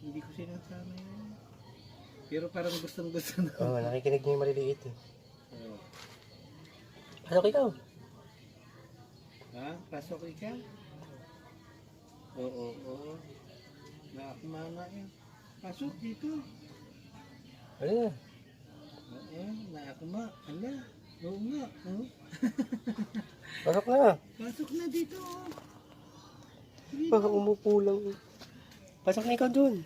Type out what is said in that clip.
Hindi ko sinasama yun. Pero parang gustong-gusto na. Oo, nakikinig niya yung maliliit eh. Oo. Pasok ikaw. Ha? Pasok ikaw? Oo. Nakakumana yan. Pasok dito. Ano na? Oo, nakakuma. Ala. Oo nga. Oh. Pasok na. Pasok na dito. Sige Baka na. umupo lang. Pasok na ikaw dun.